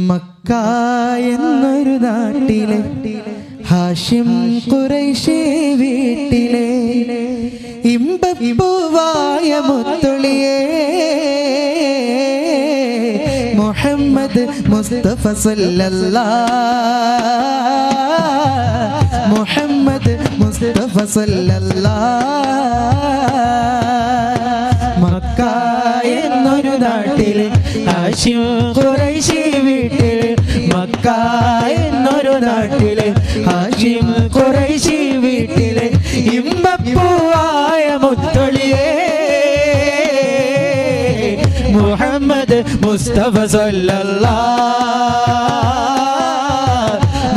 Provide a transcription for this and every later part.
Mecca എന്നൊരു നാട്ടിലെ ഹാഷിം ഖുറൈശി വീട്ടിലെ ഇമ്പപ്പൂവായ മുത്തുളിയേ മുഹമ്മദ് മുസ്തഫ സല്ലല്ലാഹ് മുഹമ്മദ് മുസ്തഫ സല്ലല്ലാഹ് മക്ക എന്നൊരു നാട്ടിൽ ഹാഷിം ഖുറൈശി വീട്ടിൽ മക്ക എന്നൊരു നാട്ടിൽ ഹാഷിം ഖുറൈശി വീട്ടിൽ ഇമ്പപ്പൂവായ മുത്തുളിയേ മുഹമ്മദ് മുസ്തഫ സല്ലല്ലാഹ്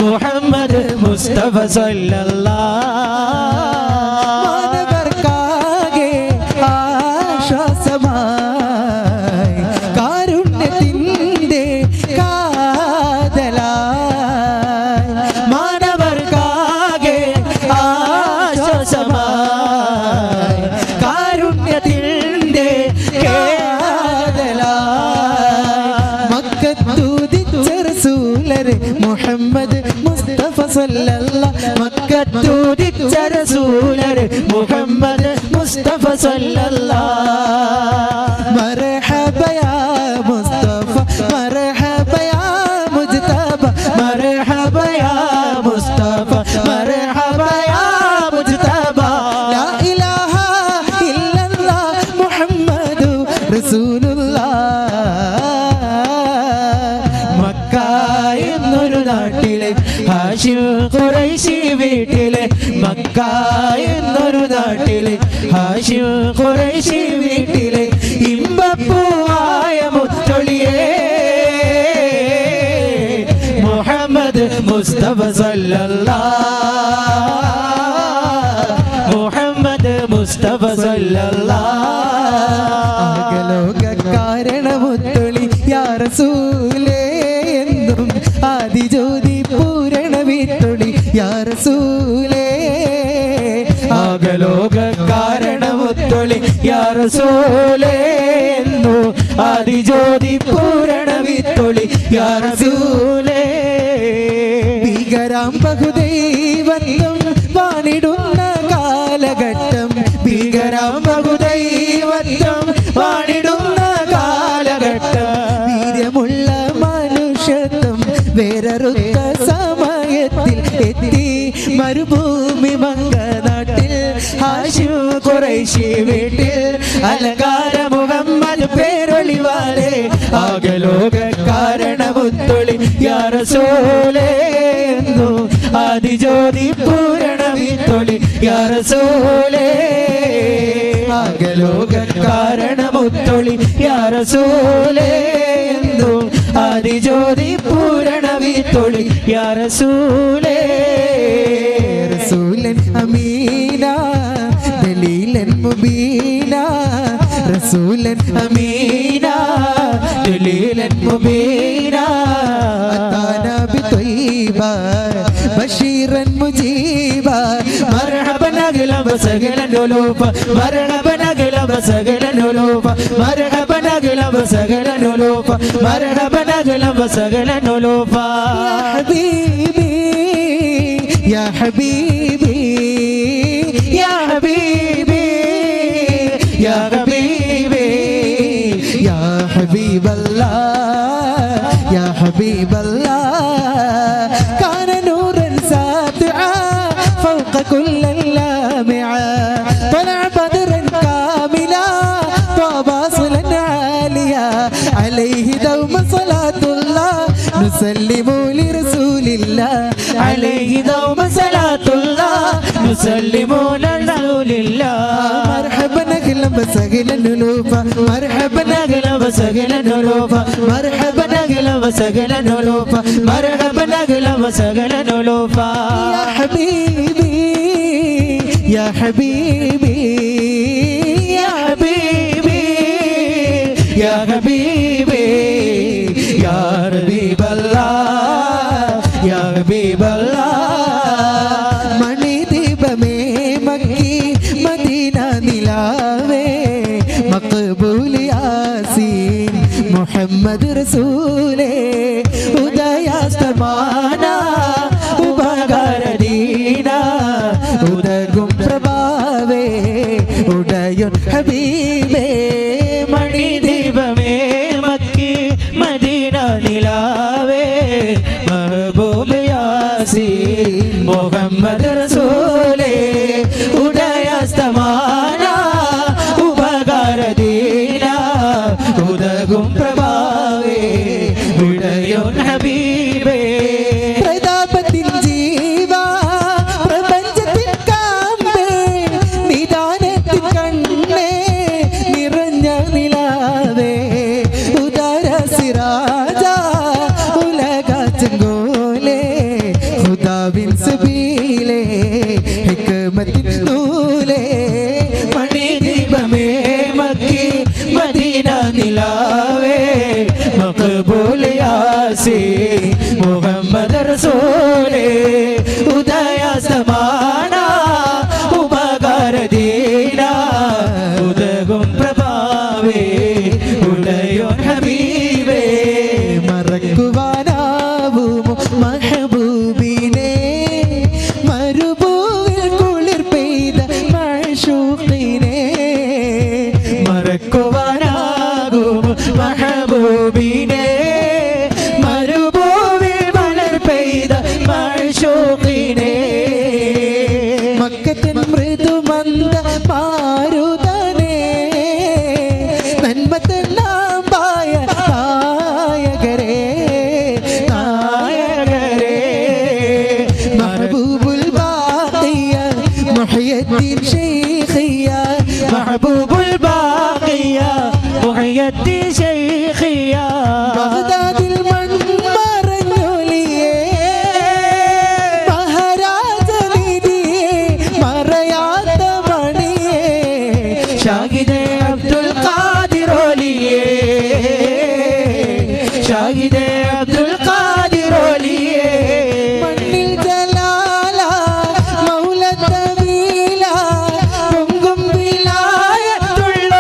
മുഹമ്മദ് മുസ്തഫ സല്ലല്ലാഹ് മാനവർക്കാകെ ആശ്വാസമായി കാരുണ്യത്തിൻ്റെ കാതലായി മാനവർക്കാകെ ആശ്വാസമായി കാരുണ്യത്തിൻ്റെ മുഹമ്മദ് മുസ്തഫ സല്ലല്ലാഹ് മക്കത്തൂദിച്ച റസൂലരെ മുഹമ്മദ് മുസ്തഫ സല്ലല്ലാഹ് മർഹബ യാ മുസ്തഫ മർഹബ യാ മുജ്തബ മർഹബ യാ മുസ്തഫ മർഹബ യാ മുജ്തബ ലാ ഇലാഹ ഇല്ലല്ലാഹ് മുഹമ്മദു റസൂലുള്ളാഹ് ഹാഷിം ഖുറൈശി വീട്ടിലെ മക്ക എന്നൊരു നാട്ടിലെ ഹാഷിം ഖുറൈശി വീട്ടിലെ ഇമ്പപ്പൂവായ മുത്തുളിയേ മുഹമ്മദ് മുസ്തഫ സല്ലല്ലാഹ് മുഹമ്മദ് മുസ്തഫ സല്ലല്ലാഹ് ലോക കാരണമുത്തുളി യാ റസൂലേ എന്നും ആദിജ്യോതി പൂരണവിത്തുളി യാ റസൂലേ ആകലോക കാരണമുത്തുളി യാ റസൂലേ എന്നു ആദിജ്യോതി പൂരണവിത്തുളി യാ റസൂലേ ഭീകരാം ബഹുദൈവത്വം വാണിടുന്ന കാലഘട്ടം ഭീകരാം ബഹുദൈവത്വം വാണിടുന്ന കാലഘട്ടം വീര്യമുള്ള മനുഷ്യത്വം വേറൊരുത്ത സമയത്തിൽ എത്തി മരുഭൂമി മങ്ക നാട്ടിൽ ഹാഷിം ഖുറൈശി വീട്ടിൽ അലങ്കാര മുഹമ്മദ് പേരൊളിവാലേ ആകലോക കാരണമുത്തുളി യാ റസൂലേ എന്നു ആദിജ്യോതി പൂരണവിത്തുളി യാ റസൂലേ ആകലോക കാരണമുത്തുളി യാ റസൂലേ എന്നു ആദിജ്യോതി പൂരണവിത്തുളി യാ റസൂലേ റസൂലൻ അമീന ദലീലൻ മുബീന റസൂലൻ അമീന ദലീലൻ മുബീന അതാനാ ബിത്വയ്യിബ ബശീറൻ മുജീബ മർഹബൻ അഗ്ലബ സഗലൻ ഉലൂഫ മർഹബൻ അഗ്ലബ സഗലൻ ഉലൂഫ മർഹബൻ അഗ്ലബ സഗലൻ ഉലൂഫ മർഹബൻ അഗ്ലബ സഗലൻ ഉലൂഫ യാ ഹബീബി യാ ഹബീബി യാ ഹബീബി യാ ഹബീബി യാ ഹബീബല്ലാഹ് യാ ഹബീബല്ലാഹ് കാന നൂറൻ സാതിആ ഫൗക കുല്ലൽ ലാമിആ طلع بدرا كاملا وباصلا عاليا عليه دوم صلاة الله نسلم لرسول الله عليه دوم صلاة الله نسلم لرسول الله مرحبا أهلا وسهلا نلوفا مرحبا أهلا وسهلا نلوفا مرحبا أهلا وسهلا نلوفا مرحبا أهلا وسهلا نلوفا يا حبيبي يا حبيبي يا حبيبي يا حبيبي يا حبيب الله يا حبيب الله മണി ദീപമേ മക്കി മദീന നിലാവേ മഖബൂൽ യാസീൻ മുഹമ്മദ് റസൂലേ മുഹമ്മദ് റസൂലേ ഉദയസ്തമാന ഉപകാരദീന ഉദകും പ്രഭാവേ ഉടയോൻ ഹബീബേ പ്രതാപത്തിൻ ജീവ പ്രപഞ്ചത്തിൻ കാമ്പേ നിദാനത്തിൻ കണ്ണേ നിറഞ്ഞ നിലാവേ ഉദാര സിറാജ ഉലക ചെങ്കോലേ ഖുദാവിൻ സബീലേ ഹിക്മത്തിൻ നൂലേ മണി ദീപമേ മക്കി മദീന നിലാവേ മഖബൂൽ യാസി മുഹമ്മദ് റസൂലേ ഉദയ സമാന ഉപകാരദീന ഉദകും പ്രഭാവേ ഉടയോൻ ഹബീബേ മറക്കുവാനാവുമോ മഹബൂബിനെ മരുഭൂവിൽ കുളിർ പെയ്ത മഅ്ശൂഖിനെ മറക്കുവാനാകുമോ മഹബൂബിനെ മരുഭൂവിൽ മലർ പെയ്ത മഅ്ശൂഖിനെ മക്കത്തിൻ മൃദുമന്ദ മാരുതനെ നന്മത്തെല്ലാം പായ നായകരേ നായകരേ മഹബൂബുൽ ബാഖിയ മുഹയ്യദ്ദീൻ ശൈഖിയ മഹബൂബുൽ ബാഖിയ മുഹയ്യദ്ദീൻ ശൈഖിയ ബഗ്ദാദിൽ മൺമറഞ്ഞൊലിയേ മഹാരാജനിധിയേ മറയാത്ത മണിയേ ഷാഹിദേ അബ്ദുൽ ഖാദിർ ഒലിയേ ഷാഹിദേ അബ്ദുൽ ഖാദിർ ഒലിയേ മണ്ണിൽ ജലാല മൗല തവീല പൊങ്കും വിലായത്തുള്ളോരേ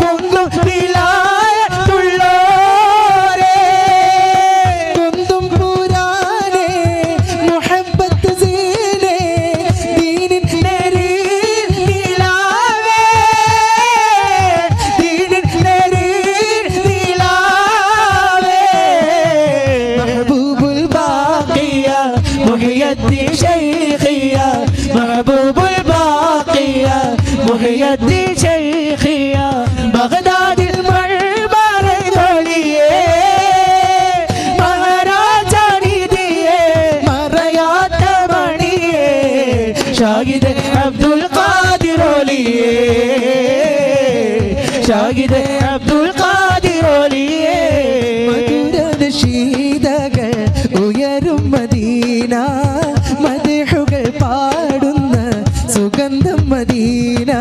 പൊങ്കും വിലായത്തുള്ളോരേ കുന്തും പുരാനേ മുഹബ്ബത്ത് സീനേ ദീനിൻ നരീർ നിലാവേ ദീനിൻ നരീർ നിലാവേ മഹബൂബുൽ ബാഖിയ മുഹയ്യദ്ദീൻ ശൈഖിയ മഹബൂബുൽ ബാഖിയ മുഹയ്യദ്ദീൻ ശൈഖിയ ബഗ്ദാദിൽ മൺമറഞ്ഞൊലിയേ മഹാരാജനിധിയേ മറയാത്ത മണിയേ ഷാഹിദ് അബ്ദുൽ ഖാദിർ ഒലിയേ ഷാഹിദ് അബ്ദുൽ ഖാദിർ ഒലിയേ മധുരനശീതകൾ ഉയരും മദീന മദ്ഹുകൾ പാടുന്ന സുഗന്ധം മദീന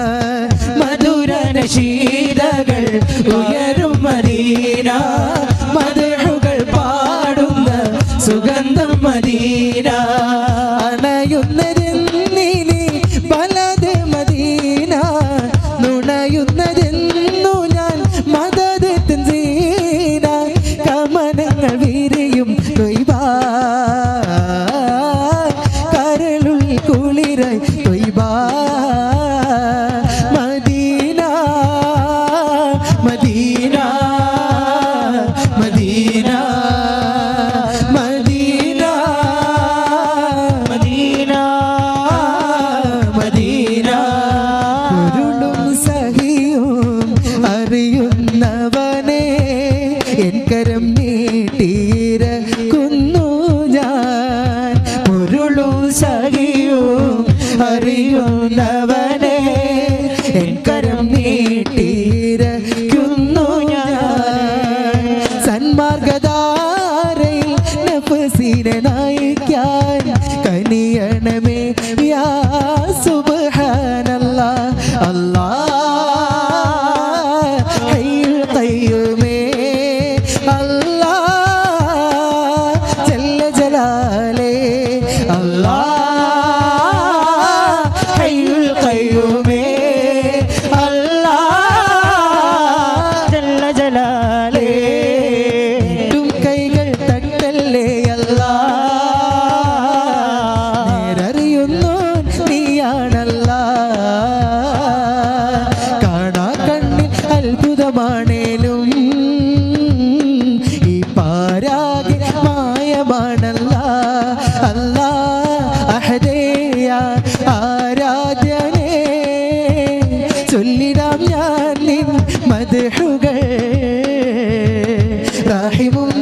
മധുരനശീതകൾ ഉയരും മദീന മദ്ഹുകൾ പാടുന്ന സുഗന്ധം മദീന അണയുന്നതെന്നിനി ബലത് മദീന നുണയുന്നതെന്നു ഞാൻ മദദ് തൻസീന കമനങ്ങൾ വിരിയും തൊയ്ബാ കരളുൾ കുളിരായി തൊയ്ബാ Medina Medina Medina Medina Medina Medina ഉരുളും സഹിയും അറിയുന്നവനെ എൻ കരം നീട്ടിയിരിക്കുന്നു ഞാൻ ഉരുളും സഹിയും അറിയുന്നവനെ എൻ കരം നീട്ടിയിരിക്കുന്നു ഞാൻ സന്മാർഗധാരയിൽ നഫ്സിനെ നയിക്കാൻ കനിയണമേ യാ സുബ്ഹാനല്ലാഹ് അല്ലാഹ് ഹയ്യുൽ ഖയ്യൂമേ അല്ലാഹ് ജല്ല ജലാലേ അല്ലാഹ് ഹയ്യുൽ ഖയ്യൂമേ അല്ലാഹ് ജല്ല ജലാലേ കൈകൾ തട്ടല്ലേ അല്ലാഹ് നേരറിയുന്നു നീയാണല്ലാ കാണാ കണ്ണിൽ അത്ഭുതമാണേലും മദ്ഹുകൾ റഹിമും